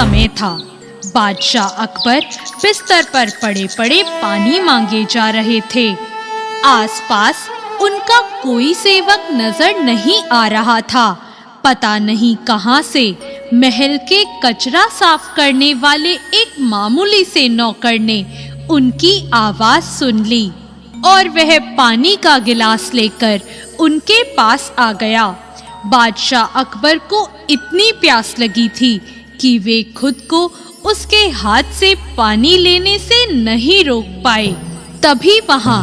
समय था। बादशाह अकबर बिस्तर पर पड़े पड़े पानी मांगे जा रहे थे। आसपास उनका कोई सेवक नजर नहीं आ रहा था। पता नहीं कहां से महल के कचरा साफ करने वाले एक मामूली से नौकर ने उनकी आवाज सुन ली और वह पानी का गिलास लेकर उनके पास आ गया। बादशाह अकबर को इतनी प्यास लगी थी कि वे खुद को उसके हाथ से पानी लेने से नहीं रोक पाए। तभी वहां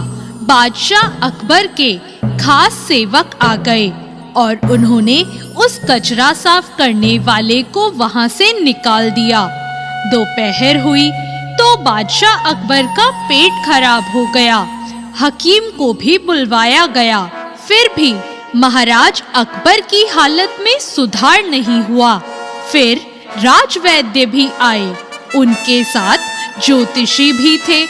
बादशाह अकबर के खास सेवक आ गए और उन्होंने उस कचरा साफ करने वाले को वहां से निकाल दिया। दोपहर हुई तो बादशाह अकबर का पेट खराब हो गया। हकीम को भी बुलवाया गया, फिर भी महाराज अकबर की हालत में सुधार नहीं हुआ। फिर राजवैद्य भी आए, उनके साथ ज्योतिषी भी थे।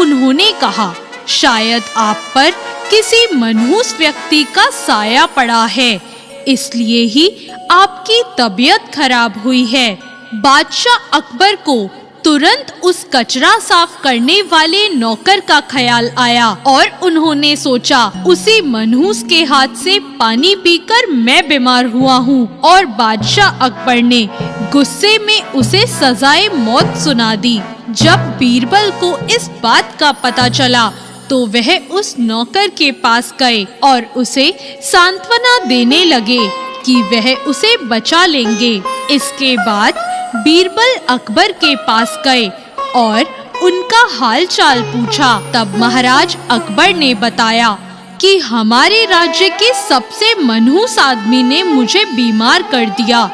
उन्होंने कहा, शायद आप पर किसी मनहूस व्यक्ति का साया पड़ा है, इसलिए ही आपकी तबीयत खराब हुई है। बादशाह अकबर को तुरंत उस कचरा साफ करने वाले नौकर का ख्याल आया और उन्होंने सोचा, उसी मनहूस के हाथ से पानी पीकर मैं बीमार हुआ हूँ। और बादशाह अकबर ने गुस्से में उसे सजाए मौत सुना दी। जब बीरबल को इस बात का पता चला तो वह उस नौकर के पास गए और उसे सांत्वना देने लगे कि वह उसे बचा लेंगे। इसके बाद बीरबल अकबर के पास गए और उनका हाल चाल पूछा। तब महाराज अकबर ने बताया कि हमारे राज्य के सबसे मनहूस आदमी ने मुझे बीमार कर दिया।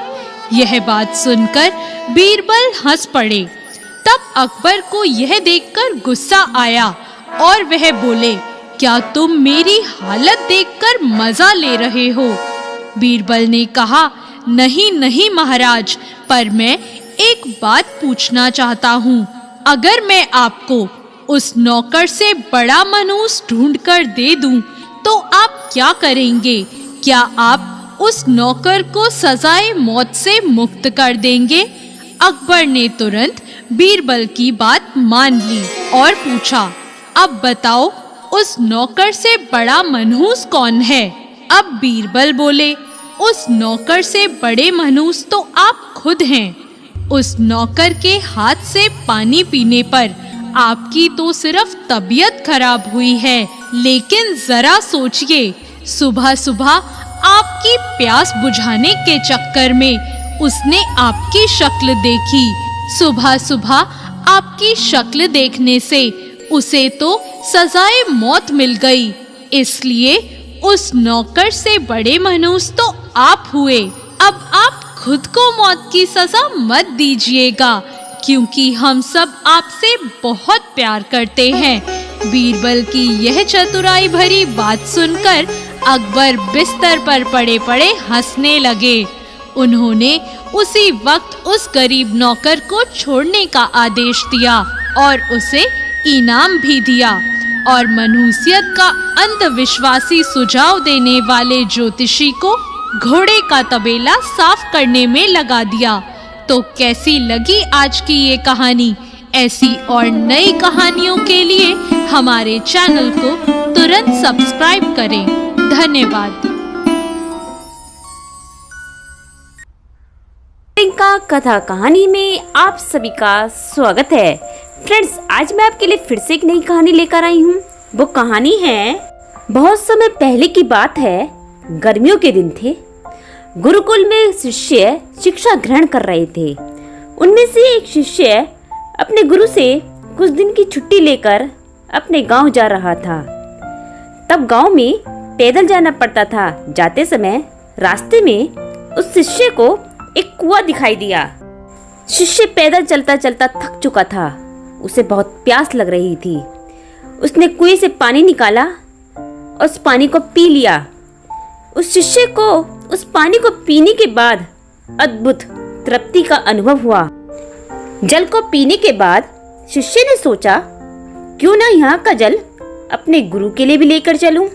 यह बात सुनकर बीरबल हंस पड़े। तब अकबर को यह देखकर गुस्सा आया और वह बोले, क्या तुम मेरी हालत देखकर मजा ले रहे हो? बीरबल ने कहा, नहीं नहीं महाराज, पर मैं एक बात पूछना चाहता हूँ। अगर मैं आपको उस नौकर से बड़ा मनहूस ढूंढकर दे दूं, तो आप क्या करेंगे? क्या आप उस नौकर को सजाए मौत से मुक्त कर देंगे? अकबर ने तुरंत बीरबल की बात मान ली और पूछा, अब बताओ उस नौकर से बड़ा मनहूस कौन है? अब बीरबल बोले, उस नौकर से बड़े मनहूस तो आप खुद हैं। उस नौकर के हाथ से पानी पीने पर आपकी तो सिर्फ तबीयत खराब हुई है, लेकिन जरा सोचिए, सुबह सुबह आपकी प्यास बुझाने के चक्कर में उसने आपकी शक्ल देखी। सुबह सुबह आपकी शक्ल देखने से उसे तो सजाए मौत मिल गई, इसलिए उस नौकर से बड़े मनहूस तो आप हुए। अब आप खुद को मौत की सजा मत दीजिएगा, क्योंकि हम सब आपसे बहुत प्यार करते हैं। बीरबल की यह चतुराई भरी बात सुनकर अकबर बिस्तर पर पड़े पड़े हंसने लगे। उन्होंने उसी वक्त उस गरीब नौकर को छोड़ने का आदेश दिया और उसे इनाम भी दिया और मनहूसियत का अंधविश्वासी सुझाव देने वाले ज्योतिषी को घोड़े का तबेला साफ करने में लगा दिया। तो कैसी लगी आज की ये कहानी? ऐसी और नई कहानियों के लिए हमारे चैनल को तुरंत सब्सक्राइब करें। धन्यवाद। का कथा कहानी में आप सभी का स्वागत है। फ्रेंड्स, आज मैं आपके लिए फिर से एक नई कहानी लेकर आई हूँ। वो कहानी है, बहुत समय पहले की बात है। गर्मियों के दिन थे। गुरुकुल में शिष्य शिक्षा ग्रहण कर रहे थे। उनमें से एक शिष्य अपने गुरु से कुछ दिन की छुट्टी लेकर अपने गांव जा रहा था। तब गांव में पैदल जाना पड़ता था। जाते समय रास्ते में उस शिष्य को एक कुआं दिखाई दिया। शिष्य पैदल चलता चलता थक चुका था। उसे बहुत प्यास लग रही थी। उसने कुएं से पानी निकाला और उस पानी को पी लिया। उस शिष्य को उस पानी को पीने के बाद अद्भुत तृप्ति का अनुभव हुआ। जल को पीने के बाद शिष्य ने सोचा, क्यों ना यहाँ का जल अपने गुरु के लिए भी लेकर चलूं।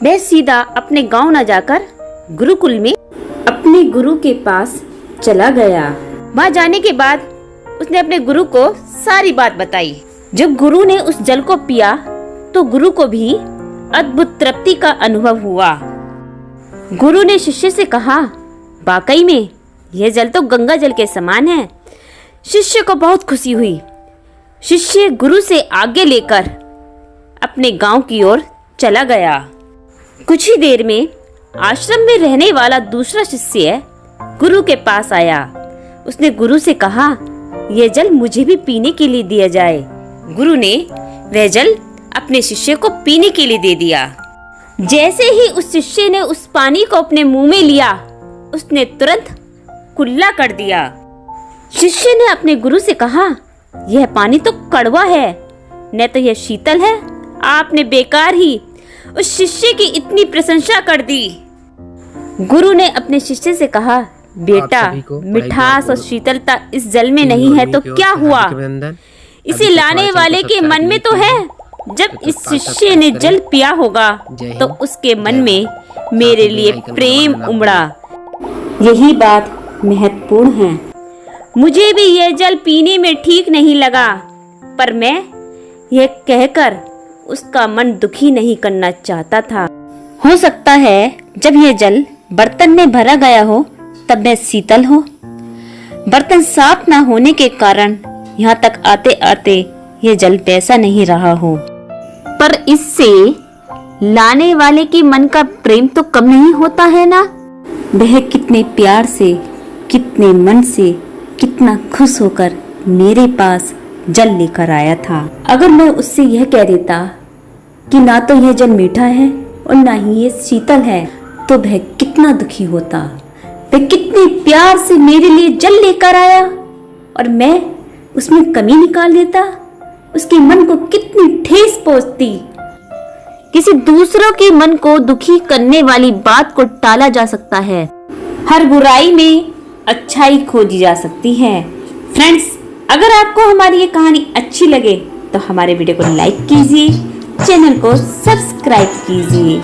वह सीधा अपने गांव न जाकर गुरुकुल में अपने गुरु के पास चला गया। वहां जाने के बाद उसने अपने गुरु को सारी बात बताई। जब गुरु ने उस जल को पिया तो गुरु को भी अद्भुत तृप्ति का अनुभव हुआ। गुरु ने शिष्य से कहा, वाकई में यह जल तो गंगा जल के समान है। शिष्य को बहुत खुशी हुई। शिष्य गुरु से आगे लेकर अपने गांव की ओर चला गया। कुछ ही देर में आश्रम में रहने वाला दूसरा शिष्य गुरु के पास आया। उसने गुरु से कहा, यह जल मुझे भी पीने के लिए दिया जाए। गुरु ने वह जल अपने शिष्य को पीने के लिए दे दिया। जैसे ही उस शिष्य ने उस पानी को अपने मुंह में लिया, उसने तुरंत कुल्ला कर दिया। शिष्य ने अपने गुरु से कहा, यह पानी तो कड़वा है, न तो यह शीतल है। आपने बेकार ही उस शिष्य की इतनी प्रशंसा कर दी। गुरु ने अपने शिष्य से कहा, बेटा, मिठास और शीतलता इस जल में नहीं है तो क्या हुआ? इसे लाने वाले के मन में तो है। जब इस शिष्य ने जल पिया होगा तो उसके मन में मेरे लिए प्रेम उमड़ा। यही बात महत्वपूर्ण है। मुझे भी यह जल पीने में ठीक नहीं लगा, पर मैं यह कहकर उसका मन दुखी नहीं करना चाहता था। हो सकता है जब यह जल बर्तन में भरा गया हो तब वह शीतल हो। बर्तन साफ ना होने के कारण यहाँ तक आते आते यह जल वैसा नहीं रहा हो, पर इससे लाने वाले के मन का प्रेम तो कम नहीं होता है ना। वह कितने प्यार से, कितने मन से, कितना खुश होकर मेरे पास जल लेकर आया था। अगर मैं उससे यह कह देता कि ना तो यह जल मीठा है और ना ही ये शीतल है, तो वह कितना दुखी होता। वह कितने प्यार से मेरे लिए जल लेकर आया और मैं उसमें कमी निकाल देता। उसके मन को कितनी ठेस पहुंचती। किसी दूसरों के मन को दुखी करने वाली बात को टाला जा सकता है। हर बुराई में अच्छाई खोजी जा सकती है। फ्रेंड्स, अगर आपको हमारी ये कहानी अच्छी लगे तो हमारे वीडियो को लाइक कीजिए, चैनल को सब्सक्राइब कीजिए।